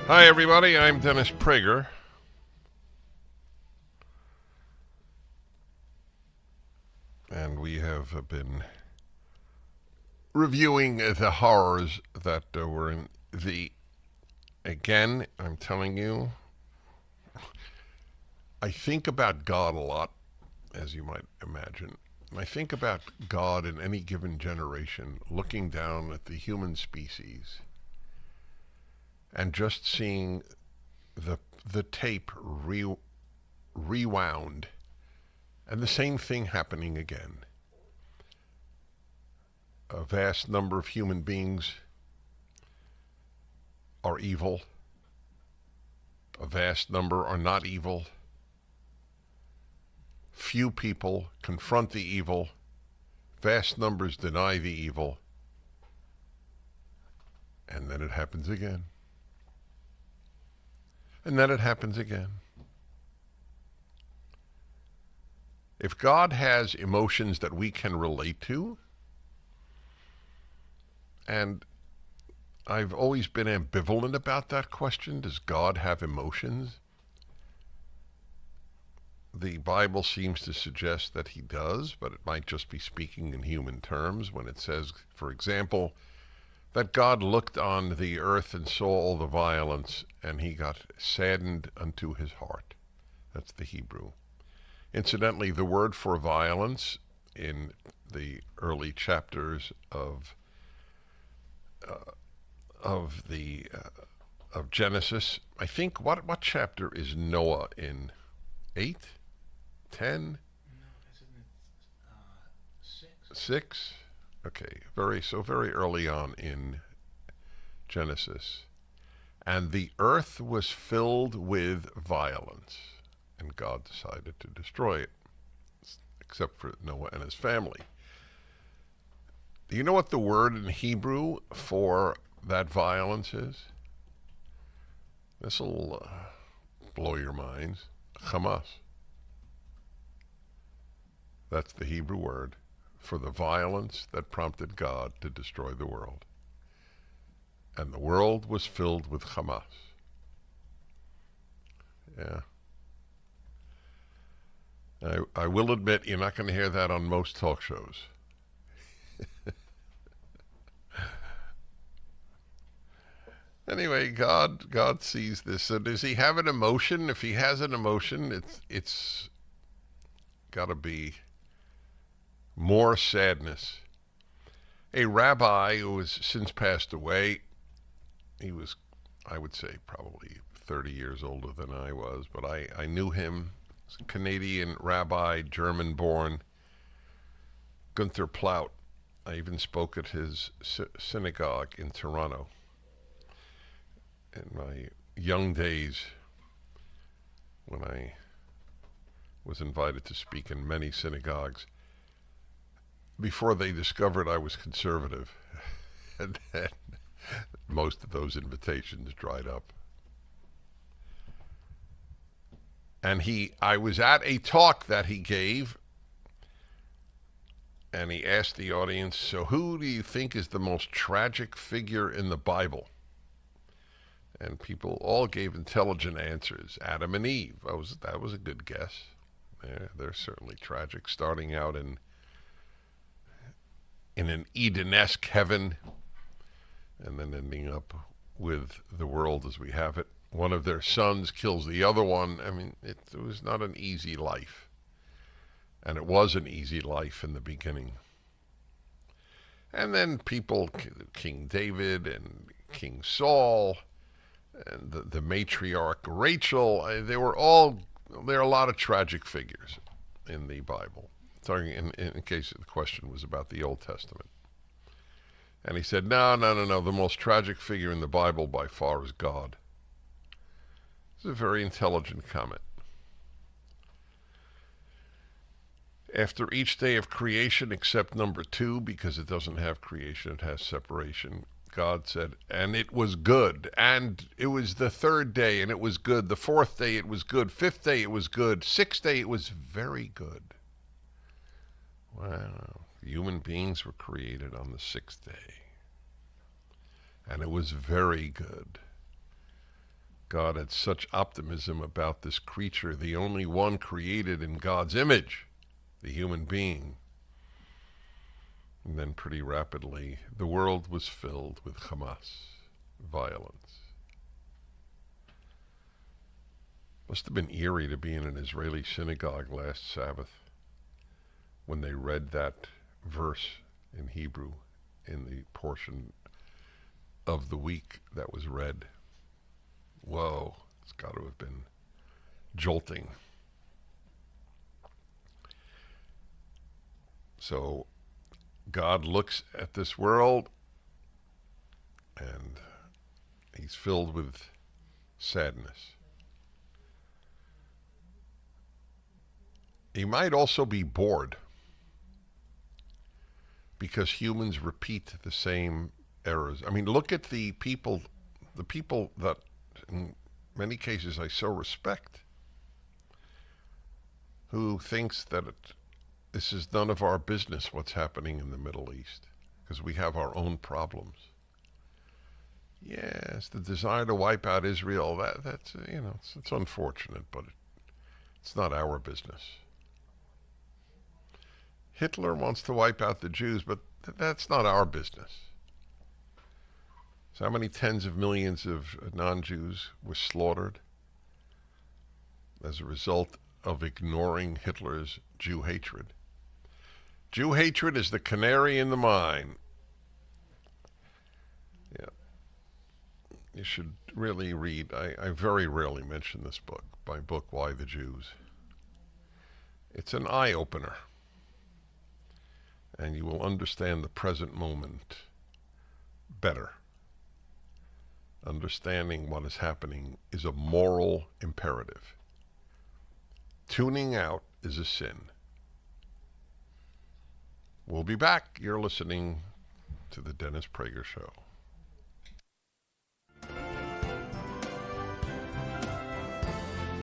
Hi, everybody. I'm Dennis Prager. And we have been reviewing the horrors that were in the. Again, I'm telling you, I think about God a lot, as you might imagine. I think about God in any given generation, looking down at the human species and just seeing the tape rewound, and the same thing happening again. A vast number of human beings are evil. A vast number are not evil. Few people confront the evil. Vast numbers deny the evil. And then it happens again. And then it happens again. If God has emotions that we can relate to, and I've always been ambivalent about that question, does God have emotions? The Bible seems to suggest that he does, but it might just be speaking in human terms when it says, for example, that God looked on the earth and saw all the violence, and he got saddened unto his heart. That's the Hebrew. Incidentally, the word for violence in the early chapters of Genesis, I think, what chapter is Noah in? 8? 10? No, isn't it 6? 6? Okay, very early on in Genesis. And the earth was filled with violence, and God decided to destroy it, except for Noah and his family. Do you know what the word in Hebrew for that violence is? This will blow your minds. Hamas. That's the Hebrew word for the violence that prompted God to destroy the world. And the world was filled with Hamas. Yeah. I will admit you're not going to hear that on most talk shows. Anyway, God sees this. So does he have an emotion? If he has an emotion, it's got to be more sadness. A rabbi who has since passed away, he was, I would say, probably 30 years older than I was, but I knew him. He was a Canadian rabbi, German-born, Gunther Plaut. I even spoke at his synagogue in Toronto in my young days when I was invited to speak in many synagogues before they discovered I was conservative. And then most of those invitations dried up. And I was at a talk that he gave, and he asked the audience, so who do you think is the most tragic figure in the Bible? And people all gave intelligent answers. Adam and Eve. That was a good guess. They're certainly tragic, starting out in an Eden-esque heaven, and then ending up with the world as we have it. One of their sons kills the other one. I mean, it was not an easy life. And it was an easy life in the beginning. And then people, King David and King Saul, and the matriarch Rachel, there are a lot of tragic figures in the Bible. Talking in case the question was about the Old Testament. And he said, no. The most tragic figure in the Bible by far is God. It's a very intelligent comment. After each day of creation, except number 2, because it doesn't have creation, it has separation, God said, and it was good. And it was the 3rd day, and it was good. The 4th day, it was good. 5th day, it was good. 6th day, it was very good. Wow. Human beings were created on the 6th day. And it was very good. God had such optimism about this creature, the only one created in God's image, the human being. And then pretty rapidly, the world was filled with Hamas, violence. Must have been eerie to be in an Israeli synagogue last Sabbath when they read that verse in Hebrew in the portion of the week that was read. Whoa, it's got to have been jolting. So God looks at this world and he's filled with sadness. He might also be bored because humans repeat the same errors. I mean, look at the people that in many cases I so respect, who thinks that this is none of our business what's happening in the Middle East because we have our own problems. Yes, the desire to wipe out Israel, that's it's unfortunate, but it's not our business. Hitler wants to wipe out the Jews, but that's not our business. So how many tens of millions of non-Jews were slaughtered as a result of ignoring Hitler's Jew hatred? Jew hatred is the canary in the mine. Yeah. You should really read. I very rarely mention this book, my book, Why the Jews. It's an eye-opener. And you will understand the present moment better. Understanding what is happening is a moral imperative. Tuning out is a sin. We'll be back. You're listening to the Dennis Prager Show.